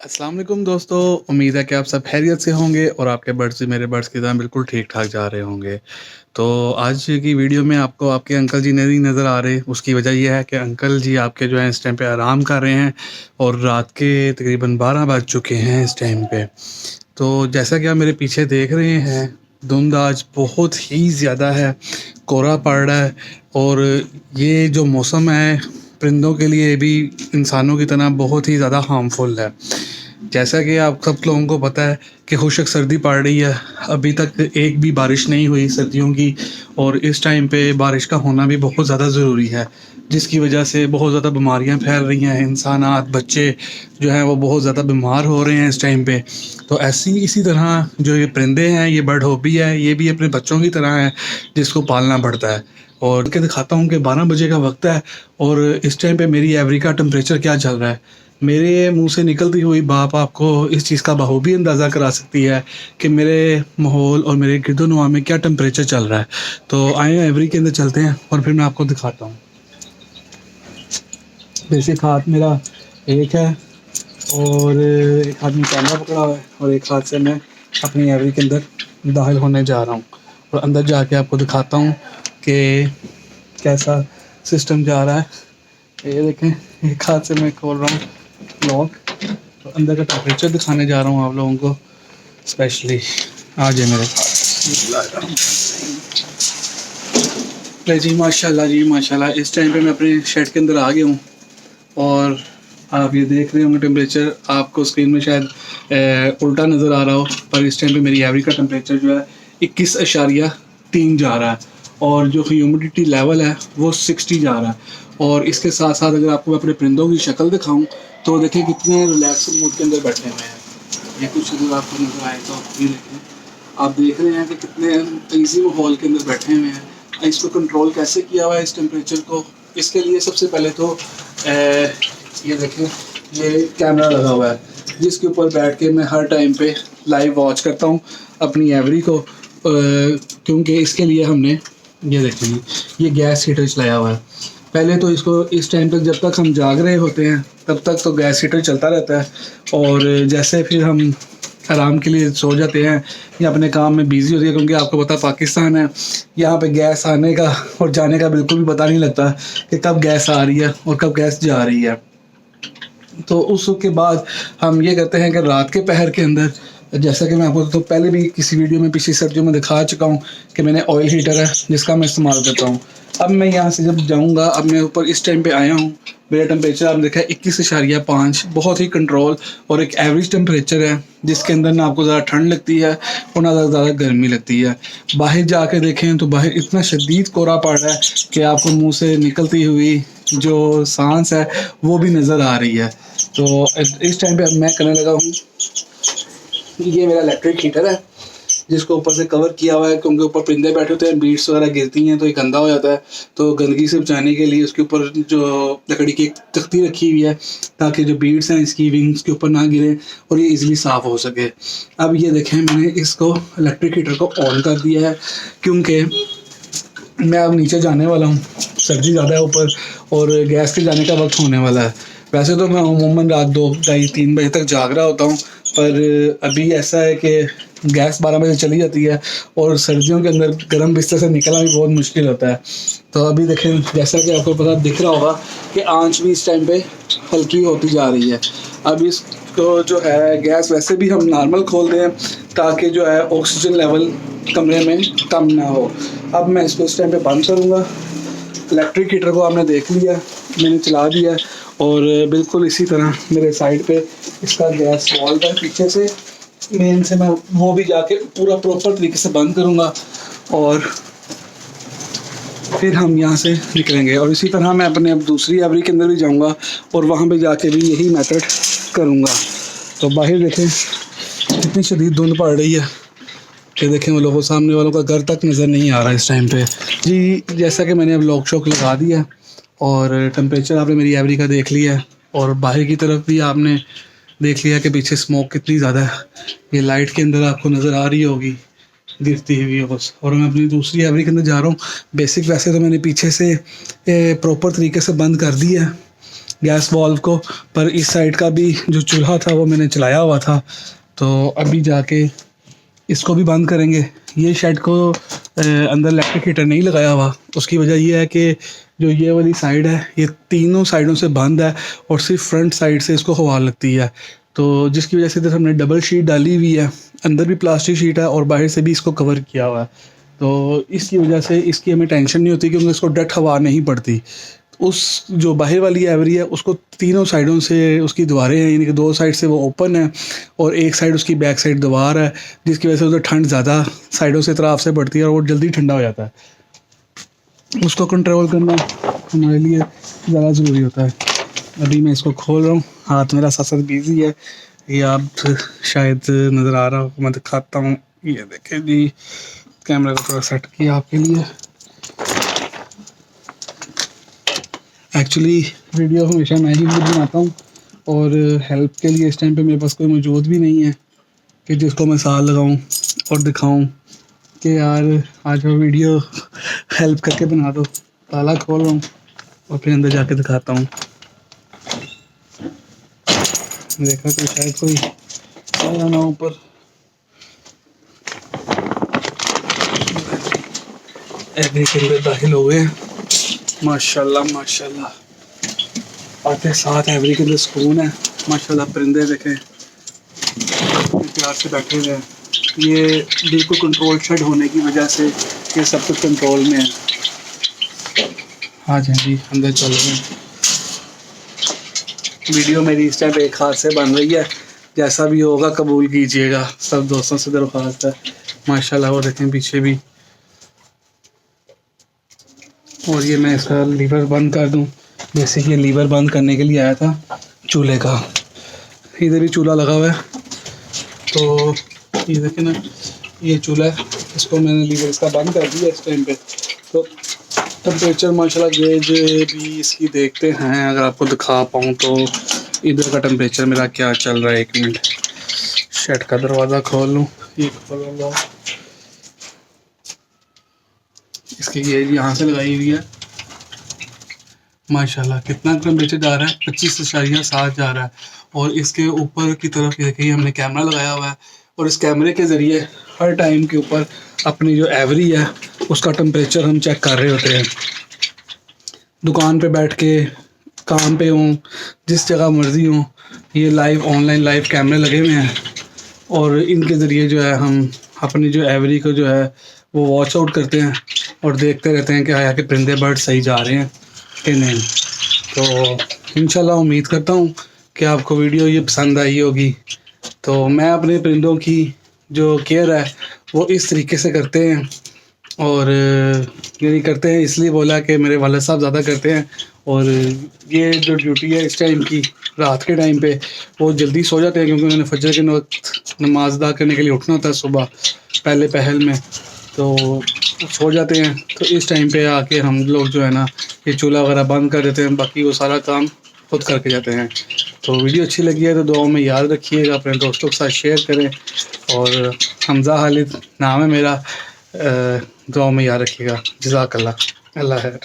अस्सलाम वालेकुम दोस्तों, उम्मीद है कि आप सब खैरियत से होंगे और आपके बर्ड्स भी मेरे बर्ड्स की तरह बिल्कुल ठीक-ठाक जा रहे होंगे। तो आज की वीडियो में आपको आपके अंकल जी नहीं नज़र आ रहे, उसकी वजह ये है कि अंकल जी आपके जो हैं इस टाइम पे आराम कर रहे हैं और रात के तकरीबन 12 बज चुके हैं इस टाइम पे। तो जैसा कि आप मेरे पीछे देख रहे हैं, धुंध आज बहुत ही ज़्यादा है, कोहरा पड़ रहा है और ये जो मौसम है परिंदों के लिए भी इंसानों की तरह बहुत ही ज़्यादा हार्मफुल है। जैसा कि आप सब लोगों को पता है कि खुशक सर्दी पड़ रही है, अभी तक एक भी बारिश नहीं हुई सर्दियों की और इस टाइम पे बारिश का होना भी बहुत ज़्यादा ज़रूरी है, जिसकी वजह से बहुत ज़्यादा बीमारियां फैल रही हैं। इंसानात बच्चे जो हैं वो बहुत ज़्यादा बीमार हो रहे हैं इस टाइम पे। तो ऐसी इसी तरह जो ये परिंदे हैं, ये बर्ड हॉबी है, ये भी अपने बच्चों की तरह है जिसको पालना पड़ता है। और के दिखाता हूँ कि 12 बजे का वक्त है और इस टाइम पे मेरी एवरी का टेम्परेचर क्या चल रहा है। मेरे मुंह से निकलती हुई बात आपको इस चीज़ का बखूबी अंदाज़ा करा सकती है कि मेरे माहौल और मेरे गिरदोनुमा में क्या टेम्परेचर चल रहा है। तो आए एवरी के अंदर चलते हैं और फिर मैं आपको दिखाता हूँ। बेसिक हाथ मेरा एक है और एक हाथ में कैमरा पकड़ा हुआ है और एक हाथ से मैं अपनी एवरी के अंदर दाखिल होने जा रहा हूँ और अंदर जाके आपको दिखाता हूँ कि कैसा सिस्टम जा रहा है। ये देखें, एक हाथ से मैं खोल रहा हूँ लॉक, तो अंदर का टेम्परेचर दिखाने जा रहा हूँ आप लोगों को स्पेशली। आ जाए मेरे जी, माशाल्लाह जी माशाल्लाह। इस टाइम पे मैं अपने शेड के अंदर आ गया हूँ और आप ये देख रहे होंगे टेम्परेचर आपको स्क्रीन में शायद उल्टा नज़र आ रहा हो, पर इस टाइम पे मेरी एवरी का टेम्परेचर जो है 21.3 जा रहा है और जो ह्यूमिडिटी लेवल है वो 60 जा रहा है। और इसके साथ साथ अगर आपको मैं अपने परिंदों की शक्ल दिखाऊं तो देखिए कितने रिलैक्स मूड के अंदर बैठे हुए हैं। ये कुछ अगर आपको नजर आए तो ये देखें, आप देख रहे हैं कि कितने ईजी माहौल के अंदर बैठे हुए हैं। इसको कंट्रोल कैसे किया हुआ है इस टेम्परेचर को, इसके लिए सबसे पहले तो ये देखें, ये कैमरा लगा हुआ है जिसके ऊपर बैठ के मैं हर टाइम पे लाइव वॉच करता हूँ अपनी एवरी को, क्योंकि इसके लिए हमने ये देखें ये गैस हीटर चलाया हुआ है। पहले तो इसको इस टाइम तक जब तक हम जाग रहे होते हैं तब तक तो गैस हीटर चलता रहता है और जैसे फिर हम आराम के लिए सो जाते हैं या अपने काम में बिज़ी होती है, क्योंकि आपको पता पाकिस्तान है, यहाँ पे गैस आने का और जाने का बिल्कुल भी पता नहीं लगता कि कब गैस आ रही है और कब गैस जा रही है। तो उसके बाद हम ये करते हैं कि रात के पहर के अंदर, जैसा कि मैं आपको तो पहले भी किसी वीडियो में पिछली सर्दियों में दिखा चुका हूँ कि मैंने ऑयल हीटर है जिसका मैं इस्तेमाल करता हूँ। अब मैं यहाँ से जब जाऊँगा, अब मैं ऊपर इस टाइम पे आया हूँ, मेरा टेम्परेचर आपने देखा है 21.5, बहुत ही कंट्रोल और एक एवरेज टेम्परेचर है जिसके अंदर ना आपको ज़्यादा ठंड लगती है और ना ज़्यादा गर्मी लगती है। बाहर जाके देखें तो बाहर इतना शदीद कोहरा पड़ रहा है कि आपको मुँह से निकलती हुई जो सांस है वो भी नज़र आ रही है। तो इस टाइम पे अब मैं करने लगा हूँ, ये मेरा इलेक्ट्रिक हीटर है जिसको ऊपर से कवर किया हुआ है, क्योंकि ऊपर परिंदे बैठे होते हैं, बीड्स वगैरह गिरती हैं तो ये गंदा हो जाता है। तो गंदगी से बचाने के लिए उसके ऊपर जो लकड़ी की एक तख्ती रखी हुई है ताकि जो बीड्स हैं इसकी विंग्स के ऊपर ना गिरे और ये इजीली साफ़ हो सके। अब ये देखें, मैंने इसको इलेक्ट्रिक हीटर को ऑन कर दिया है क्योंकि मैं अब नीचे जाने वाला हूँ, सर्दी ज़्यादा है ऊपर और गैस के जाने का वक्त होने वाला है। वैसे तो मैं अमूमन रात 2-2:30-3 बजे तक जाग रहा होता हूँ, पर अभी ऐसा है कि गैस 12 बजे चली जाती है और सर्दियों के अंदर गर्म बिस्तर से निकलना भी बहुत मुश्किल होता है। तो अभी देखें, जैसा कि आपको पता दिख रहा होगा कि आंच भी इस टाइम पे हल्की होती जा रही है। अब इसको जो है गैस वैसे भी हम नॉर्मल खोल दें ताकि जो है ऑक्सीजन लेवल कमरे में कम ना हो। अब मैं इसको इस टाइम पे बंद करूँगा। इलेक्ट्रिक हीटर को आपने देख लिया, मैंने चला दिया और बिल्कुल इसी तरह मेरे साइड पे इसका गैस वॉल्व है पीछे से, मेन से मैं वो भी जाके पूरा प्रॉपर तरीके से बंद करूँगा और फिर हम यहाँ से निकलेंगे। और इसी तरह मैं अपने अब दूसरी एवरी के अंदर भी जाऊँगा और वहाँ पे जाके भी यही मेथड करूँगा। तो बाहर देखें कितनी शदीद धुंध पड़ रही है कि देखें वो लोगों सामने वालों का घर तक नज़र नहीं आ रहा इस टाइम पे जी। जैसा कि मैंने अब लॉक शॉक लगा दिया और टेम्परेचर आपने मेरी एवरी का देख लिया है और बाहर की तरफ भी आपने देख लिया कि पीछे स्मोक कितनी ज़्यादा है, ये लाइट के अंदर आपको नज़र आ रही होगी गिरती हुई बस। और मैं अपनी दूसरी एवरी के अंदर जा रहा हूँ। बेसिक वैसे तो मैंने पीछे से प्रॉपर तरीके से बंद कर दिया है, गैस वॉल्व को, पर इस साइड का भी जो चूल्हा था वो मैंने चलाया हुआ था। तो अभी जाके इसको भी बंद करेंगे। ये शेड को अंदर इलेक्ट्रिक हीटर नहीं लगाया हुआ, उसकी वजह ये है कि जो ये वाली साइड है ये तीनों साइडों से बंद है और सिर्फ फ्रंट साइड से इसको हवा लगती है। तो जिसकी वजह से इधर हमने डबल शीट डाली हुई है, अंदर भी प्लास्टिक शीट है और बाहर से भी इसको कवर किया हुआ है। तो इसकी वजह से इसकी हमें टेंशन नहीं होती क्योंकि इसको डायरेक्ट हवा नहीं पड़ती। उस जो बाहर वाली एवरी है उसको तीनों साइडों से उसकी दीवारें हैं, यानी कि दो साइड से वो ओपन है और एक साइड उसकी बैक साइड दीवार है, जिसकी वजह से उधर ठंड ज़्यादा साइडों से तरफ से पड़ती है और वो जल्दी ठंडा हो जाता है। उसको कंट्रोल करना हमारे लिए ज़्यादा ज़रूरी होता है। अभी मैं इसको खोल रहा हूँ, हाथ मेरा साथ साथ बिजी है, ये आप शायद नज़र आ रहा हो, मैं दिखाता हूँ। ये देखें जी, कैमरा को थोड़ा सेट किया आपके लिए। एक्चुअली वीडियो हमेशा मैं ही बनाता हूँ और हेल्प के लिए इस टाइम पे मेरे पास कोई मौजूद भी नहीं है कि जिसको मैं साथ लगाऊँ और दिखाऊँ कि यार आज वो वीडियो हेल्प करके बना दो। ताला खोल रहा हूँ और फिर अंदर जाके दिखाता हूँ। देखा तो शायद कोई आया ना ऊपर। एवरी के अंदर दाखिल हो गए, माशाल्लाह माशाल्लाह। आते साथ एवरी के अंदर सुकून है माशाल्लाह। परिंदे देखें प्यार से बैठे हुए हैं। ये बिल्कुल कंट्रोल शेड होने की वजह से ये सब कुछ कंट्रोल में है। हाँ जी जी, अंदर चल रहे हैं। वीडियो मेरी इस टाइम एक हाथ से बन रही है, जैसा भी होगा कबूल कीजिएगा, सब दोस्तों से दरख्वास्त है। माशाल्लाह वो देखें पीछे भी। और ये मैं इसका लीवर बंद कर दूं। जैसे कि ये लीवर बंद करने के लिए आया था चूल्हे का, इधर भी चूल्हा लगा हुआ है। तो ये देखें ना, ये चूल्हा है, इसको मैंने लीवर इसका बंद कर दिया इस टाइम पे। तो टेम्परेचर माशाल्लाह गेज भी इसकी देखते हैं, अगर आपको दिखा पाऊँ तो इधर का टेम्परेचर मेरा क्या चल रहा है। 1 मिनट, शेड का दरवाज़ा खोल लूँ, ये खोल लो। इसकी गेज यहाँ से लगाई हुई है। माशाल्लाह कितना टेम्परेचर जा रहा है, 25.7 जा रहा है। और इसके ऊपर की तरफ ये देखिए हमने कैमरा लगाया हुआ है और इस कैमरे के ज़रिए हर टाइम के ऊपर अपनी जो एवरी है उसका टेम्परेचर हम चेक कर रहे होते हैं। दुकान पे बैठ के, काम पे हों, जिस जगह मर्ज़ी हों, ये लाइव ऑनलाइन लाइव कैमरे लगे हुए हैं और इनके ज़रिए जो है हम अपनी जो एवरी को जो है वो वॉच आउट करते हैं और देखते रहते हैं कि आया कि परिंदे बर्ड सही जा रहे हैं कि नहीं। तो इंशाल्लाह उम्मीद करता हूँ कि आपको वीडियो ये पसंद आई होगी। तो मैं अपने परिंदों की जो केयर है वो इस तरीके से करते हैं, और यानी करते हैं इसलिए बोला कि मेरे वालिद साहब ज़्यादा करते हैं। और ये जो ड्यूटी है इस टाइम की, रात के टाइम पे वो जल्दी सो जाते हैं क्योंकि उन्होंने फजर के वक्त नमाज अदा करने के लिए उठना होता है सुबह पहले पहल में, तो सो जाते हैं। तो इस टाइम पे आके हम लोग जो है ना ये चूल्हा वगैरह बंद कर देते हैं, बाकी वो सारा काम खुद करके जाते हैं। तो वीडियो अच्छी लगी है तो दुआओं में याद रखिएगा, अपने दोस्तों के साथ शेयर करें। और हमज़ा खालिद नाम है मेरा, दुआओं में याद रखिएगा। जज़ाकल्लाह, अल्लाह है।